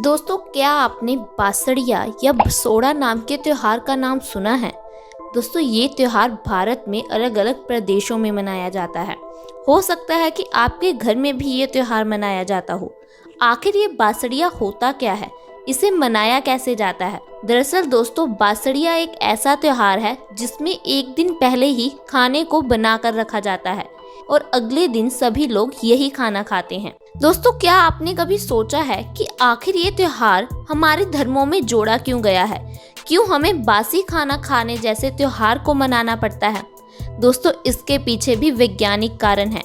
दोस्तों, क्या आपने बासड़िया या बसोड़ा नाम के त्योहार का नाम सुना है। दोस्तों, ये त्योहार भारत में अलग अलग प्रदेशों में मनाया जाता है। हो सकता है कि आपके घर में भी ये त्योहार मनाया जाता हो। आखिर ये बासड़िया होता क्या है, इसे मनाया कैसे जाता है। दरअसल दोस्तों, बासड़िया एक ऐसा त्योहार है जिसमें एक दिन पहले ही खाने को बनाकर रखा जाता है और अगले दिन सभी लोग यही खाना खाते हैं। दोस्तों, क्या आपने कभी सोचा है कि आखिर ये त्योहार हमारे धर्मों में जोड़ा क्यों गया है, क्यों हमें बासी खाना खाने जैसे त्योहार को मनाना पड़ता है। दोस्तों, इसके पीछे भी वैज्ञानिक कारण है।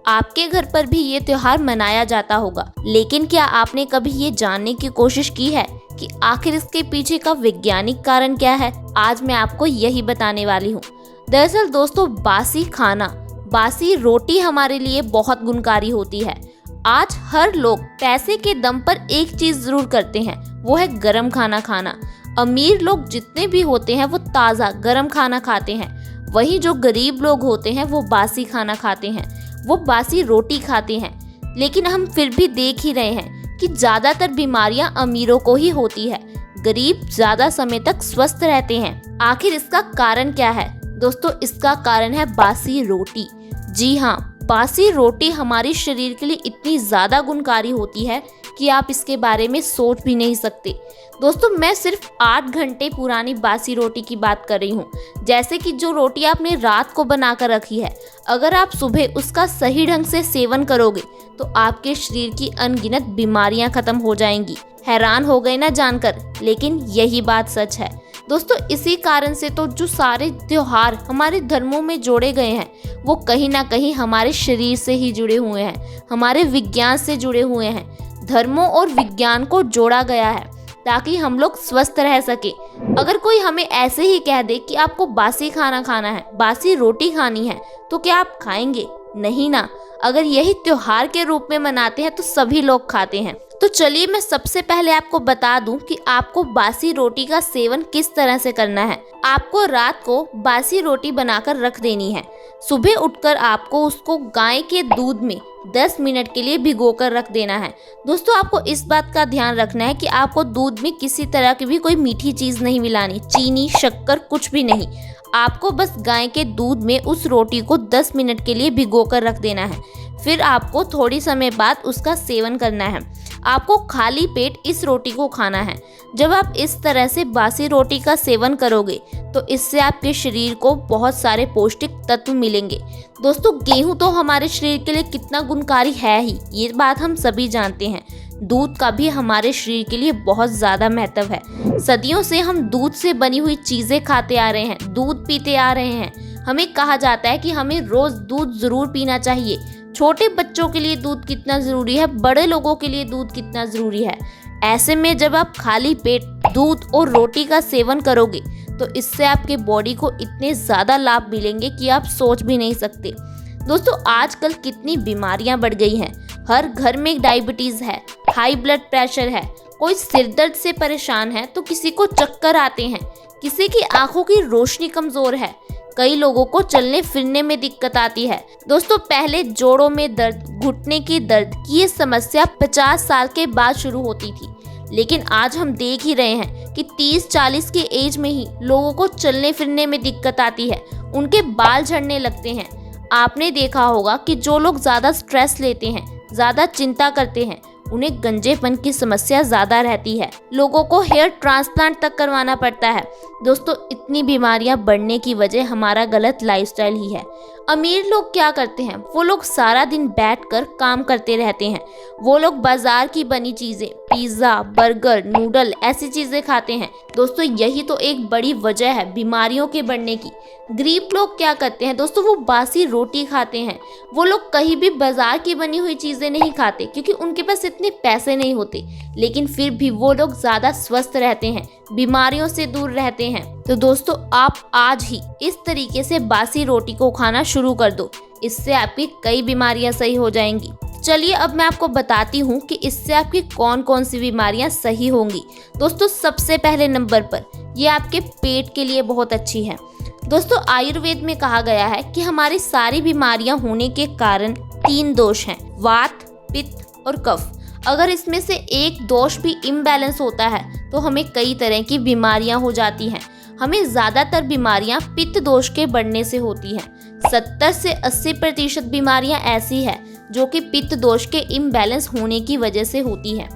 आपके घर पर भी ये त्योहार मनाया जाता होगा, लेकिन क्या आपने कभी ये जानने की कोशिश की है कि आखिर इसके पीछे का वैज्ञानिक कारण क्या है। आज मैं आपको यही बताने वाली हूँ। दरअसल दोस्तों, बासी खाना, बासी रोटी हमारे लिए बहुत गुणकारी होती है। आज हर लोग पैसे के दम पर एक चीज जरूर करते हैं, वो है गरम खाना खाना। अमीर लोग जितने भी होते हैं वो ताज़ा गरम खाना खाते हैं, वहीं जो गरीब लोग होते हैं वो बासी खाना खाते हैं, वो बासी रोटी खाते हैं। लेकिन हम फिर भी देख ही रहे हैं कि ज़्यादातर बीमारियां अमीरों को ही होती है, गरीब ज़्यादा समय तक स्वस्थ रहते हैं। आखिर इसका कारण क्या है। दोस्तों, इसका कारण है बासी रोटी। जी हाँ, बासी रोटी हमारे शरीर के लिए इतनी ज़्यादा गुणकारी होती है कि आप इसके बारे में सोच भी नहीं सकते। दोस्तों, मैं सिर्फ 8 घंटे पुरानी बासी रोटी की बात कर रही हूँ। जैसे कि जो रोटी आपने रात को बनाकर रखी है, अगर आप सुबह उसका सही ढंग से सेवन करोगे तो आपके शरीर की अनगिनत बीमारियां खत्म हो जाएंगी। हैरान हो गए ना जानकर, लेकिन यही बात सच है। दोस्तों, इसी कारण से तो जो सारे त्योहार हमारे धर्मों में जोड़े गए हैं वो कहीं ना कहीं हमारे शरीर से ही जुड़े हुए हैं, हमारे विज्ञान से जुड़े हुए हैं। धर्मों और विज्ञान को जोड़ा गया है ताकि हम लोग स्वस्थ रह सके। अगर कोई हमें ऐसे ही कह दे कि आपको बासी खाना खाना है, बासी रोटी खानी है, तो क्या आप खाएंगे? नहीं ना। अगर यही त्योहार के रूप में मनाते हैं तो सभी लोग खाते हैं। तो चलिए मैं सबसे पहले आपको बता दूं कि आपको बासी रोटी का सेवन किस तरह से करना है। आपको रात को बासी रोटी बनाकर रख देनी है। सुबह उठकर आपको उसको गाय के दूध में 10 मिनट के लिए भिगोकर रख देना है। दोस्तों, आपको इस बात का ध्यान रखना है कि आपको दूध में किसी तरह की भी कोई मीठी चीज़ नहीं मिलानी, चीनी, शक्कर, कुछ भी नहीं। आपको बस गाय के दूध में उस रोटी को 10 मिनट के लिए भिगोकर रख देना है। फिर आपको थोड़ी समय बाद उसका सेवन करना है। आपको खाली पेट इस रोटी को खाना है। जब आप इस तरह से बासी रोटी का सेवन करोगे तो इससे आपके शरीर को बहुत सारे पौष्टिक तत्व मिलेंगे। दोस्तों, गेहूं तो हमारे शरीर के लिए कितना गुणकारी है ही, ये बात हम सभी जानते हैं। दूध का भी हमारे शरीर के लिए बहुत ज़्यादा महत्व है। सदियों से हम दूध से बनी हुई चीज़ें खाते आ रहे हैं, दूध पीते आ रहे हैं। हमें कहा जाता है कि हमें रोज़ दूध ज़रूर पीना चाहिए। छोटे बच्चों के लिए दूध कितना ज़रूरी है, बड़े लोगों के लिए दूध कितना ज़रूरी है। ऐसे में जब आप खाली पेट दूध और रोटी का सेवन करोगे तो इससे आपके बॉडी को इतने ज़्यादा लाभ मिलेंगे कि आप सोच भी नहीं सकते। दोस्तों, आजकल कितनी बीमारियां बढ़ गई हैं। हर घर में डायबिटीज़ है, हाई ब्लड प्रेशर है, कोई सिर दर्द से परेशान है तो किसी को चक्कर आते हैं, किसी की आंखों की रोशनी कमज़ोर है, कई लोगों को चलने फिरने में दिक्कत आती है। दोस्तों, पहले जोड़ों में दर्द, घुटने की दर्द की ये समस्या 50 साल के बाद शुरू होती थी, लेकिन आज हम देख ही रहे हैं कि 30-40 की एज में ही लोगों को चलने फिरने में दिक्कत आती है, उनके बाल झड़ने लगते हैं। आपने देखा होगा कि जो लोग ज़्यादा स्ट्रेस लेते हैं, ज़्यादा चिंता करते हैं, उन्हें गंजेपन की समस्या ज़्यादा रहती है। लोगों को हेयर ट्रांसप्लांट तक करवाना पड़ता है। दोस्तों, इतनी बीमारियां बढ़ने की वजह हमारा गलत लाइफस्टाइल ही है। अमीर लोग क्या करते हैं, वो लोग सारा दिन बैठकर काम करते रहते हैं। वो लोग बाजार की बनी चीज़ें, पिज़्ज़ा, बर्गर, नूडल, ऐसी चीज़ें खाते हैं। दोस्तों, यही तो एक बड़ी वजह है बीमारियों के बढ़ने की। गरीब लोग क्या करते हैं दोस्तों, वो बासी रोटी खाते हैं। वो लोग कहीं भी बाजार की बनी हुई चीज़ें नहीं खाते क्योंकि उनके पास इतने पैसे नहीं होते, लेकिन फिर भी वो लोग ज़्यादा स्वस्थ रहते हैं, बीमारियों से दूर रहते हैं। तो दोस्तों, आप आज ही इस तरीके से बासी रोटी को खाना शुरू कर दो, इससे आपकी कई बीमारियां सही हो जाएंगी। चलिए अब मैं आपको बताती हूँ कि इससे आपकी कौन कौन सी बीमारियां सही होंगी। दोस्तों, सबसे पहले नंबर पर ये आपके पेट के लिए बहुत अच्छी है। दोस्तों, आयुर्वेद में कहा गया है कि हमारी सारी बीमारियां होने के कारण 3 दोष हैं, वात, पित्त और कफ। अगर इसमें से एक दोष भी इम्बैलेंस होता है तो हमें कई तरह की बीमारियां हो जाती हैं। हमें ज़्यादातर बीमारियां पित्त दोष के बढ़ने से होती हैं। 70 से 80% बीमारियां ऐसी हैं जो कि पित्त दोष के इम्बैलेंस होने की वजह से होती हैं।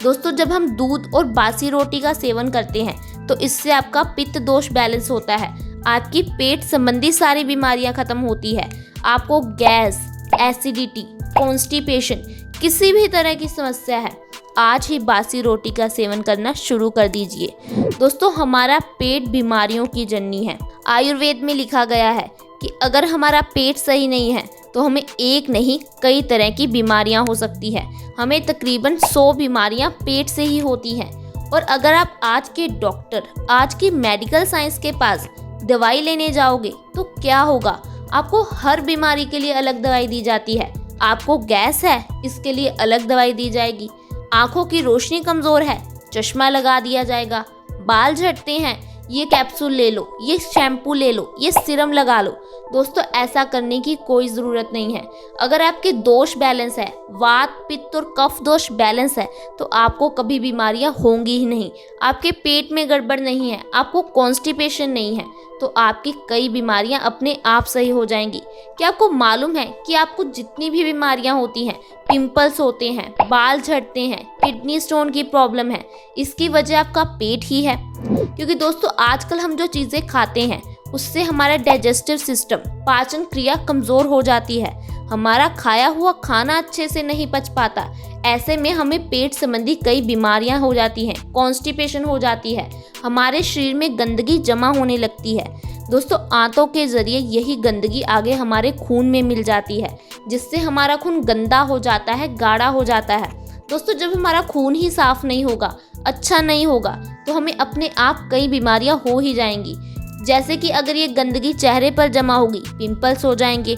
दोस्तों, जब हम दूध और बासी रोटी का सेवन करते हैं तो इससे आपका पित्त दोष बैलेंस होता है, आपकी पेट संबंधी सारी बीमारियां खत्म होती है। आपको गैस, एसिडिटी, कॉन्स्टिपेशन, किसी भी तरह की समस्या है, आज ही बासी रोटी का सेवन करना शुरू कर दीजिए। दोस्तों, हमारा पेट बीमारियों की जननी है। आयुर्वेद में लिखा गया है कि अगर हमारा पेट सही नहीं है तो हमें एक नहीं कई तरह की बीमारियां हो सकती है। हमें तकरीबन 100 बीमारियां पेट से ही होती हैं। और अगर आप आज के डॉक्टर, आज की मेडिकल साइंस के पास दवाई लेने जाओगे तो क्या होगा? आपको हर बीमारी के लिए अलग दवाई दी जाती है। आपको गैस है, इसके लिए अलग दवाई दी जाएगी। आंखों की रोशनी कमज़ोर है, चश्मा लगा दिया जाएगा। बाल झड़ते हैं, ये कैप्सूल ले लो, ये शैम्पू ले लो, ये सीरम लगा लो। दोस्तों, ऐसा करने की कोई ज़रूरत नहीं है। अगर आपके दोष बैलेंस है, वात, पित्त और कफ दोष बैलेंस है, तो आपको कभी बीमारियां होंगी ही नहीं। आपके पेट में गड़बड़ नहीं है, आपको कॉन्स्टिपेशन नहीं है, तो आपकी कई बीमारियां अपने आप सही हो जाएंगी। क्या आपको मालूम है कि आपको जितनी भी बीमारियां होती हैं, पिंपल्स होते हैं, बाल झड़ते हैं, किडनी स्टोन की प्रॉब्लम है, इसकी वजह आपका पेट ही है। क्योंकि दोस्तों, आजकल हम जो चीज़ें खाते हैं उससे हमारा डाइजेस्टिव सिस्टम, पाचन क्रिया कमज़ोर हो जाती है। हमारा खाया हुआ खाना अच्छे से नहीं पच पाता। ऐसे में हमें पेट संबंधी कई बीमारियां हो जाती हैं, कॉन्स्टिपेशन हो जाती है, हमारे शरीर में गंदगी जमा होने लगती है। दोस्तों, आंतों के ज़रिए यही गंदगी आगे हमारे खून में मिल जाती है, जिससे हमारा खून गंदा हो जाता है, गाढ़ा हो जाता है। दोस्तों, जब हमारा खून ही साफ नहीं होगा, अच्छा नहीं होगा, तो हमें अपने आप कई बीमारियां हो ही जाएंगी। जैसे कि अगर ये गंदगी चेहरे पर जमा होगी, पिंपल्स हो जाएंगे।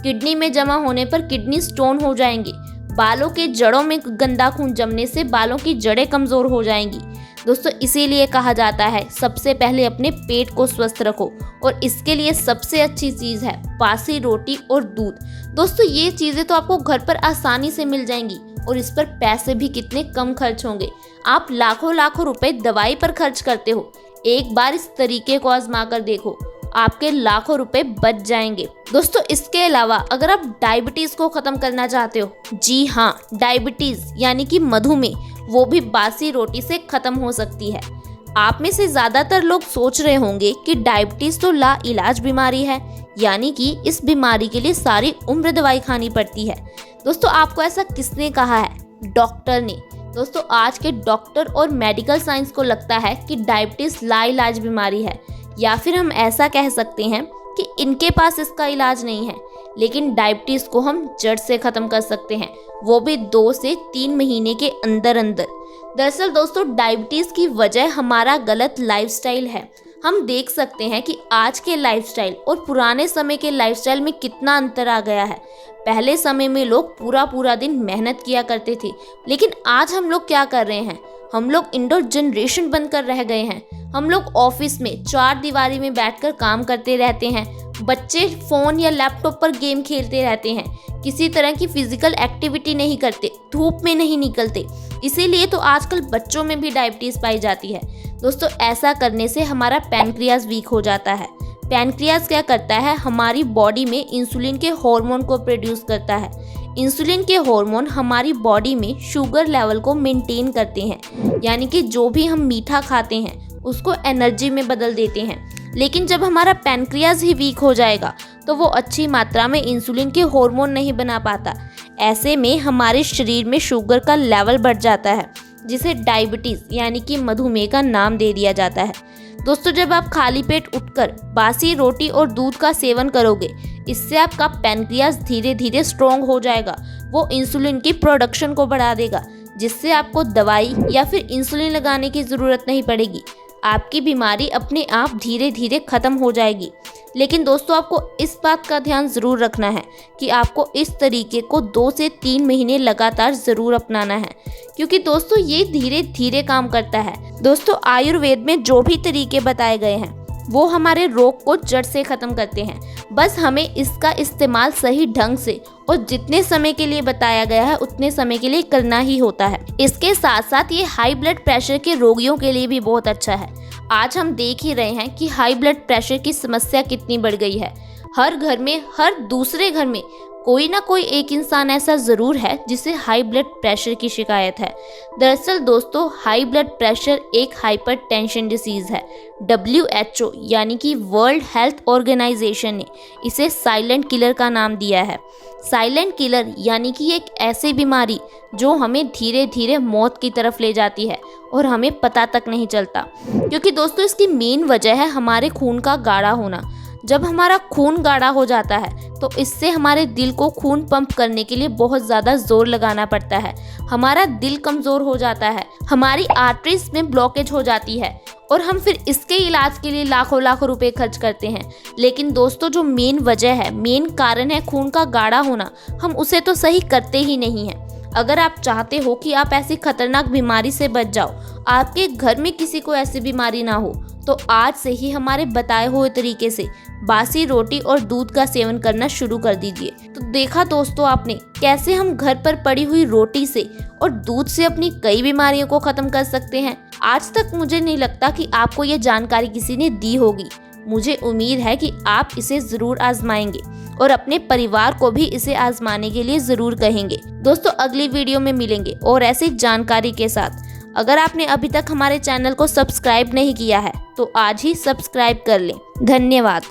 किडनी में जमा होने पर किडनी स्टोन हो जाएंगे। बालों के जड़ों में गंदा खून जमने से बालों की जड़ें कमज़ोर हो जाएंगी। दोस्तों, इसीलिए कहा जाता है सबसे पहले अपने पेट को स्वस्थ रखो, और इसके लिए सबसे अच्छी चीज़ है बासी रोटी और दूध। दोस्तों, ये चीज़ें तो आपको घर पर आसानी से मिल जाएंगी और इस पर पैसे भी कितने कम खर्च होंगे। आप लाखों लाखों रुपए दवाई पर खर्च करते हो, एक बार इस तरीके को आजमा कर देखो, आपके लाखों रुपए बच जाएंगे। दोस्तों, इसके अलावा अगर आप डायबिटीज़ को ख़त्म करना चाहते हो, जी हाँ, डायबिटीज़ यानी कि मधुमेह, वो भी बासी रोटी से ख़त्म हो सकती है। आप में से ज़्यादातर लोग सोच रहे होंगे कि डायबिटीज़ तो लाइलाज बीमारी है, यानी कि इस बीमारी के लिए सारी उम्र दवाई खानी पड़ती है। दोस्तों, आपको ऐसा किसने कहा है? डॉक्टर ने। दोस्तों, आज के डॉक्टर और मेडिकल साइंस को लगता है कि डायबिटीज़ लाइलाज बीमारी है, या फिर हम ऐसा कह सकते हैं कि इनके पास इसका इलाज नहीं है। लेकिन डायबिटीज़ को हम जड़ से ख़त्म कर सकते हैं, वो भी 2 से 3 महीने के अंदर अंदर। दरअसल दोस्तों, डायबिटीज़ की वजह हमारा गलत लाइफस्टाइल है। हम देख सकते हैं कि आज के लाइफस्टाइल और पुराने समय के लाइफस्टाइल में कितना अंतर आ गया है। पहले समय में लोग पूरा पूरा दिन मेहनत किया करते थे, लेकिन आज हम लोग क्या कर रहे हैं? हम लोग इंडोर जनरेशन बनकर रह गए हैं। हम लोग ऑफिस में 4 दीवारी में बैठकर काम करते रहते हैं। बच्चे फ़ोन या लैपटॉप पर गेम खेलते रहते हैं, किसी तरह की फिजिकल एक्टिविटी नहीं करते, धूप में नहीं निकलते। इसीलिए तो आजकल बच्चों में भी डायबिटीज़ पाई जाती है। दोस्तों, ऐसा करने से हमारा पैनक्रियाज वीक हो जाता है। पैनक्रियाज क्या करता है? हमारी बॉडी में इंसुलिन के हार्मोन को प्रोड्यूस करता है। इंसुलिन के हार्मोन हमारी बॉडी में शुगर लेवल को मेंटेन करते हैं, यानी कि जो भी हम मीठा खाते हैं उसको एनर्जी में बदल देते हैं। लेकिन जब हमारा पैनक्रियाज ही वीक हो जाएगा तो वो अच्छी मात्रा में इंसुलिन के हार्मोन नहीं बना पाता। ऐसे में हमारे शरीर में शुगर का लेवल बढ़ जाता है, जिसे डायबिटीज़ यानी कि मधुमेह का नाम दे दिया जाता है। दोस्तों, जब आप खाली पेट उठकर बासी रोटी और दूध का सेवन करोगे, इससे आपका पैनक्रियाज धीरे धीरे स्ट्रॉन्ग हो जाएगा। वो इंसुलिन की प्रोडक्शन को बढ़ा देगा, जिससे आपको दवाई या फिर इंसुलिन लगाने की ज़रूरत नहीं पड़ेगी। आपकी बीमारी अपने आप धीरे धीरे ख़त्म हो जाएगी। लेकिन दोस्तों, आपको इस बात का ध्यान ज़रूर रखना है कि आपको इस तरीके को 2 से 3 महीने लगातार ज़रूर अपनाना है, क्योंकि दोस्तों ये धीरे धीरे काम करता है। दोस्तों, आयुर्वेद में जो भी तरीके बताए गए हैं वो हमारे रोग को जड़ से ख़त्म करते हैं। बस हमें इसका इस्तेमाल सही ढंग से और जितने समय के लिए बताया गया है उतने समय के लिए करना ही होता है। इसके साथ साथ ये हाई ब्लड प्रेशर के रोगियों के लिए भी बहुत अच्छा है। आज हम देख ही रहे हैं कि हाई ब्लड प्रेशर की समस्या कितनी बढ़ गई है। हर घर में, हर दूसरे घर में कोई ना कोई एक इंसान ऐसा ज़रूर है जिसे हाई ब्लड प्रेशर की शिकायत है। दरअसल दोस्तों, हाई ब्लड प्रेशर एक हाइपरटेंशन डिसीज़ है। WHO यानी कि वर्ल्ड हेल्थ ऑर्गेनाइजेशन ने इसे साइलेंट किलर का नाम दिया है। साइलेंट किलर यानी कि एक ऐसी बीमारी जो हमें धीरे धीरे मौत की तरफ ले जाती है और हमें पता तक नहीं चलता। क्योंकि दोस्तों, इसकी मेन वजह है हमारे खून का गाढ़ा होना। जब हमारा खून गाढ़ा हो जाता है तो इससे हमारे दिल को खून पंप करने के लिए बहुत ज़्यादा जोर लगाना पड़ता है। हमारा दिल कमज़ोर हो जाता है, हमारी आर्टरीज में ब्लॉकेज हो जाती है और हम फिर इसके इलाज के लिए लाखों लाखों रुपए खर्च करते हैं। लेकिन दोस्तों, जो मेन वजह है, मेन कारण है खून का गाढ़ा होना, हम उसे तो सही करते ही नहीं हैं। अगर आप चाहते हो कि आप ऐसी खतरनाक बीमारी से बच जाओ, आपके घर में किसी को ऐसी बीमारी ना हो, तो आज से ही हमारे बताए हुए तरीके से बासी रोटी और दूध का सेवन करना शुरू कर दीजिए। तो देखा दोस्तों आपने कैसे हम घर पर पड़ी हुई रोटी से और दूध से अपनी कई बीमारियों को खत्म कर सकते हैं। आज तक मुझे नहीं लगता कि आपको ये जानकारी किसी ने दी होगी। मुझे उम्मीद है कि आप इसे ज़रूर आजमाएंगे और अपने परिवार को भी इसे आजमाने के लिए ज़रूर कहेंगे। दोस्तों, अगली वीडियो में मिलेंगे और ऐसी जानकारी के साथ। अगर आपने अभी तक हमारे चैनल को सब्सक्राइब नहीं किया है तो आज ही सब्सक्राइब कर लें। धन्यवाद।